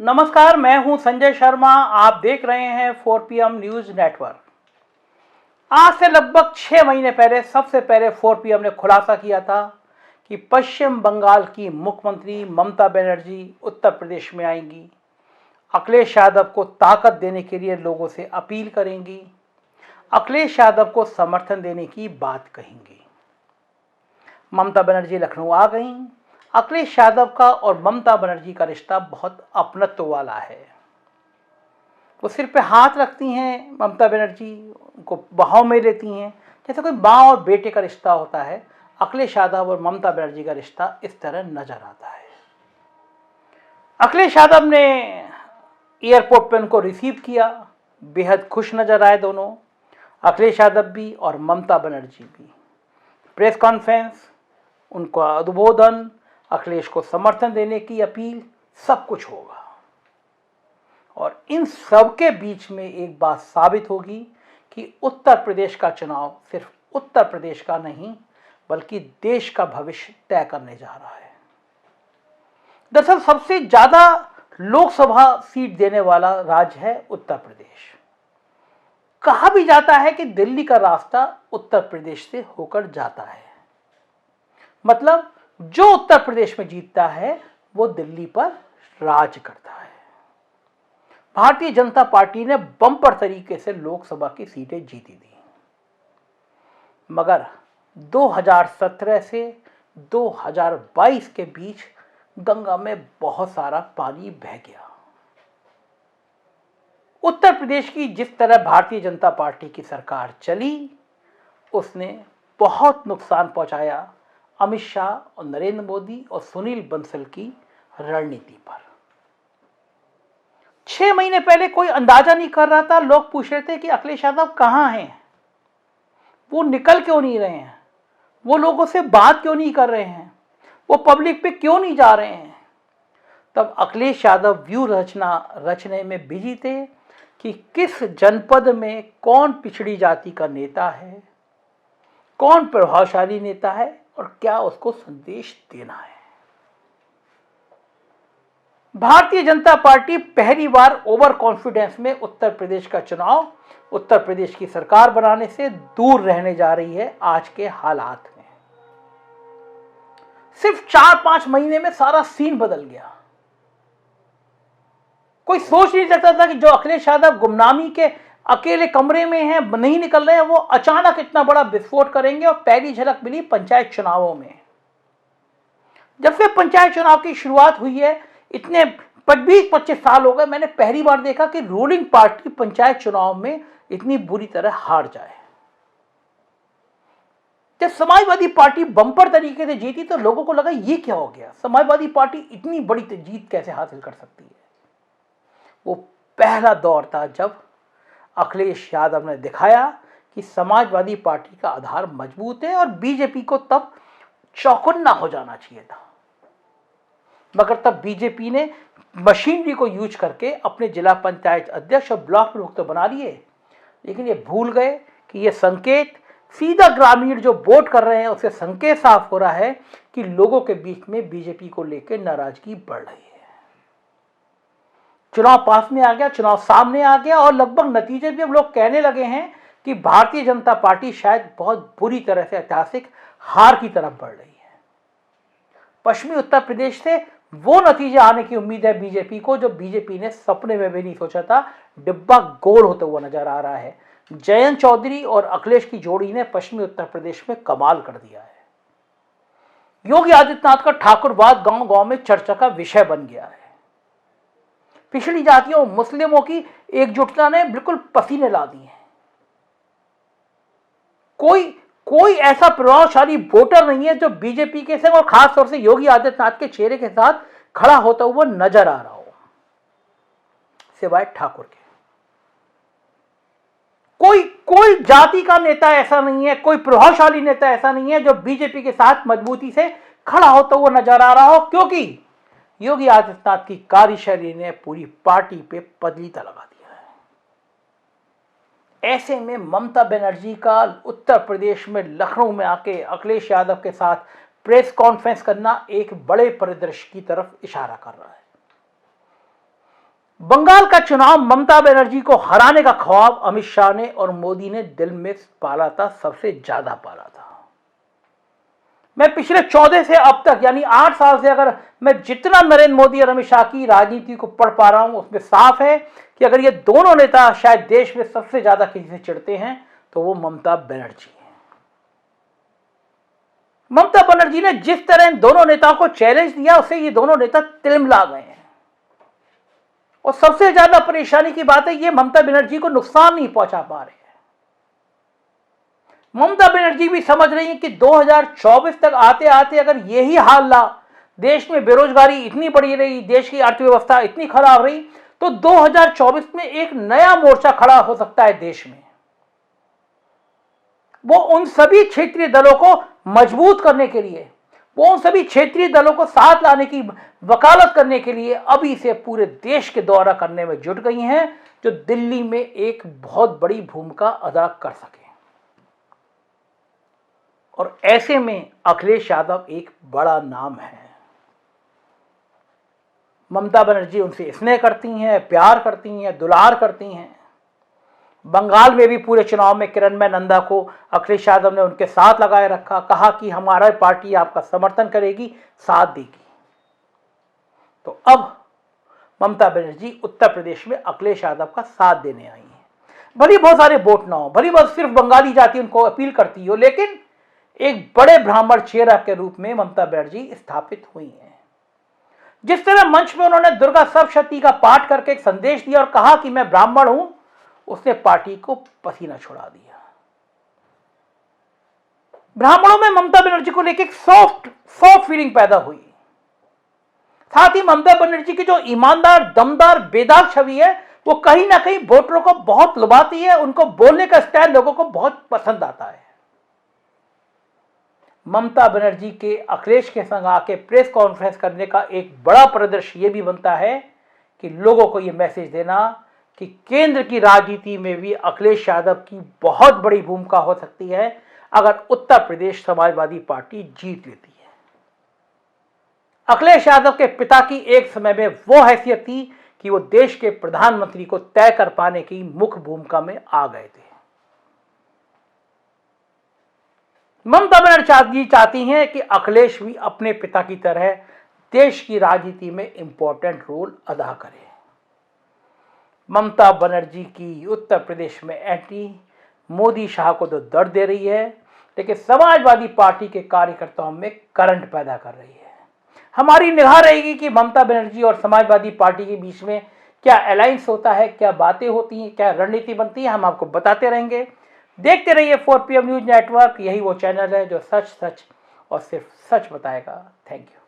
नमस्कार, मैं हूं संजय शर्मा। आप देख रहे हैं 4PM न्यूज नेटवर्क। आज से लगभग 6 महीने पहले सबसे पहले 4PM ने खुलासा किया था कि पश्चिम बंगाल की मुख्यमंत्री ममता बनर्जी उत्तर प्रदेश में आएंगी, अखिलेश यादव को ताकत देने के लिए लोगों से अपील करेंगी, अखिलेश यादव को समर्थन देने की बात कहेंगी। ममता बनर्जी लखनऊ आ गईं। अखिलेश यादव का और ममता बनर्जी का रिश्ता बहुत अपनत्व वाला है। वो सिर पे हाथ रखती हैं, ममता बनर्जी उनको बाहों में लेती हैं, जैसे कोई माँ और बेटे का रिश्ता होता है। अखिलेश यादव और ममता बनर्जी का रिश्ता इस तरह नजर आता है। अखिलेश यादव ने एयरपोर्ट पर उनको रिसीव किया, बेहद खुश नजर आए दोनों, अखिलेश यादव भी और ममता बनर्जी भी। प्रेस कॉन्फ्रेंस, उनका उद्बोधन, अखिलेश को समर्थन देने की अपील, सब कुछ होगा। और इन सब के बीच में एक बात साबित होगी कि उत्तर प्रदेश का चुनाव सिर्फ उत्तर प्रदेश का नहीं बल्कि देश का भविष्य तय करने जा रहा है। दरअसल सबसे ज्यादा लोकसभा सीट देने वाला राज्य है उत्तर प्रदेश। कहा भी जाता है कि दिल्ली का रास्ता उत्तर प्रदेश से होकर जाता है। मतलब जो उत्तर प्रदेश में जीतता है वो दिल्ली पर राज करता है। भारतीय जनता पार्टी ने बम्पर तरीके से लोकसभा की सीटें जीती थी, मगर 2017 से 2022 के बीच गंगा में बहुत सारा पानी बह गया। उत्तर प्रदेश की जिस तरह भारतीय जनता पार्टी की सरकार चली, उसने बहुत नुकसान पहुंचाया अमित शाह और नरेंद्र मोदी और सुनील बंसल की रणनीति पर। 6 महीने पहले कोई अंदाजा नहीं कर रहा था। लोग पूछ रहे थे कि अखिलेश यादव कहां हैं, वो निकल क्यों नहीं रहे हैं, वो लोगों से बात क्यों नहीं कर रहे हैं, वो पब्लिक पे क्यों नहीं जा रहे हैं। तब अखिलेश यादव व्यूह रचने में बिजी थे कि किस जनपद में कौन पिछड़ी जाति का नेता है, कौन प्रभावशाली नेता है और क्या उसको संदेश देना है। भारतीय जनता पार्टी पहली बार ओवर कॉन्फिडेंस में उत्तर प्रदेश का चुनाव, उत्तर प्रदेश की सरकार बनाने से दूर रहने जा रही है। आज के हालात में सिर्फ 4-5 महीने में सारा सीन बदल गया। कोई सोच नहीं सकता था कि जो अखिलेश यादव गुमनामी के अकेले कमरे में हैं, नहीं निकल रहे हैं, वो अचानक इतना बड़ा विस्फोट करेंगे। और पहली झलक मिली पंचायत चुनावों में। जब से पंचायत चुनाव की शुरुआत हुई है, इतने 20-25 साल हो गए, मैंने पहली बार देखा कि रूलिंग पार्टी पंचायत चुनाव में इतनी बुरी तरह हार जाए। जब समाजवादी पार्टी बंपर तरीके से जीती तो लोगों को लगा ये क्या हो गया, समाजवादी पार्टी इतनी बड़ी जीत कैसे हासिल कर सकती है। वो पहला दौर था जब अखिलेश यादव ने दिखाया कि समाजवादी पार्टी का आधार मजबूत है और बीजेपी को तब चौकन्ना हो जाना चाहिए था। मगर तब बीजेपी ने मशीनरी को यूज करके अपने जिला पंचायत अध्यक्ष और ब्लॉक प्रमुख तो बना लिए, लेकिन ये भूल गए कि ये संकेत सीधा ग्रामीण जो वोट कर रहे हैं उससे संकेत साफ हो रहा है कि लोगों के बीच में बीजेपी को लेकर नाराजगी बढ़ रही है। चुनाव पास में आ गया, चुनाव सामने आ गया और लगभग नतीजे भी अब लोग कहने लगे हैं कि भारतीय जनता पार्टी शायद बहुत बुरी तरह से ऐतिहासिक हार की तरफ बढ़ रही है। पश्चिमी उत्तर प्रदेश से वो नतीजे आने की उम्मीद है बीजेपी को जो बीजेपी ने सपने में भी नहीं सोचा था। डिब्बा गोल होता हुआ नजर आ रहा है। जयंत चौधरी और अखिलेश की जोड़ी ने पश्चिमी उत्तर प्रदेश में कमाल कर दिया है। योगी आदित्यनाथ का ठाकुरवाद गांव-गांव में चर्चा का विषय बन गया है। पिछड़ी जातियों, मुस्लिमों की एकजुटता ने बिल्कुल पसीने ला दिए हैं। कोई ऐसा प्रभावशाली वोटर नहीं है जो बीजेपी के संग और खास तौर से योगी आदित्यनाथ के चेहरे के साथ खड़ा होता हुआ नजर आ रहा हो, सिवाय ठाकुर के। कोई जाति का नेता ऐसा नहीं है, कोई प्रभावशाली नेता ऐसा नहीं है जो बीजेपी के साथ मजबूती से खड़ा होता हुआ नजर आ रहा हो, क्योंकि योगी आदित्यनाथ की कार्यशैली ने पूरी पार्टी पे पदलीता लगा दिया है। ऐसे में ममता बनर्जी का उत्तर प्रदेश में लखनऊ में आके अखिलेश यादव के साथ प्रेस कॉन्फ्रेंस करना एक बड़े परिदृश्य की तरफ इशारा कर रहा है। बंगाल का चुनाव ममता बनर्जी को हराने का ख्वाब अमित शाह ने और मोदी ने दिल में पाला था, सबसे ज्यादा पाला था। मैं पिछले 14 से अब तक यानी 8 साल से अगर मैं जितना नरेंद्र मोदी और अमित शाह की राजनीति को पढ़ पा रहा हूं, उसमें साफ है कि अगर ये दोनों नेता शायद देश में सबसे ज्यादा किसी से चिढ़ते हैं तो वो ममता बनर्जी है। ममता बनर्जी ने जिस तरह इन दोनों नेताओं को चैलेंज दिया, उससे ये दोनों नेता तिलमिला गए हैं। और सबसे ज्यादा परेशानी की बात है, ये ममता बनर्जी को नुकसान नहीं पहुंचा पा रहे हैं। ममता बनर्जी भी समझ रही है कि 2024 तक आते आते अगर यही हाल रहा, देश में बेरोजगारी इतनी बढ़ी रही, देश की अर्थव्यवस्था इतनी खराब रही, तो 2024 में एक नया मोर्चा खड़ा हो सकता है देश में। वो उन सभी क्षेत्रीय दलों को मजबूत करने के लिए, वो उन सभी क्षेत्रीय दलों को साथ लाने की वकालत करने के लिए अभी से पूरे देश के दौरा करने में जुट गई हैं, जो दिल्ली में एक बहुत बड़ी भूमिका अदा कर सके। और ऐसे में अखिलेश यादव एक बड़ा नाम है। ममता बनर्जी उनसे स्नेह करती हैं, प्यार करती हैं, दुलार करती हैं। बंगाल में भी पूरे चुनाव में किरणमय नंदा को अखिलेश यादव ने उनके साथ लगाए रखा, कहा कि हमारा पार्टी आपका समर्थन करेगी, साथ देगी। तो अब ममता बनर्जी उत्तर प्रदेश में अखिलेश यादव का साथ देने आई हैं। भली बहुत सारे वोट ना हो, भली बहुत सिर्फ बंगाली जाति उनको अपील करती हो, लेकिन एक बड़े ब्राह्मण चेहरा के रूप में ममता बनर्जी स्थापित हुई हैं। जिस तरह मंच में उन्होंने दुर्गा सप्तशती का पाठ करके एक संदेश दिया और कहा कि मैं ब्राह्मण हूं, उसने पार्टी को पसीना छुड़ा दिया। ब्राह्मणों में ममता बनर्जी को लेकर सॉफ्ट फीलिंग पैदा हुई। साथ ही ममता बनर्जी की जो ईमानदार, दमदार, बेदाग छवि है, वो कहीं ना कहीं वोटरों को बहुत लुभाती है। उनको बोलने का स्टाइल लोगों को बहुत पसंद आता है। ममता बनर्जी के अखिलेश के संग आके प्रेस कॉन्फ्रेंस करने का एक बड़ा परिदृश्य ये भी बनता है कि लोगों को ये मैसेज देना कि केंद्र की राजनीति में भी अखिलेश यादव की बहुत बड़ी भूमिका हो सकती है अगर उत्तर प्रदेश समाजवादी पार्टी जीत लेती है। अखिलेश यादव के पिता की एक समय में वो हैसियत थी कि वो देश के प्रधानमंत्री को तय कर पाने की मुख्य भूमिका में आ गए थे। ममता बनर्जी चाहती हैं कि अखिलेश भी अपने पिता की तरह देश की राजनीति में इंपॉर्टेंट रोल अदा करे। ममता बनर्जी की उत्तर प्रदेश में एंटी मोदी शाह को तो दर्द दे रही है, लेकिन समाजवादी पार्टी के कार्यकर्ताओं में करंट पैदा कर रही है। हमारी निगाह रहेगी कि ममता बनर्जी और समाजवादी पार्टी के बीच में क्या अलायंस होता है, क्या बातें होती हैं, क्या रणनीति बनती है, हम आपको बताते रहेंगे। देखते रहिए 4PM न्यूज नेटवर्क। यही वो चैनल है जो सच और सिर्फ सच बताएगा। Thank you.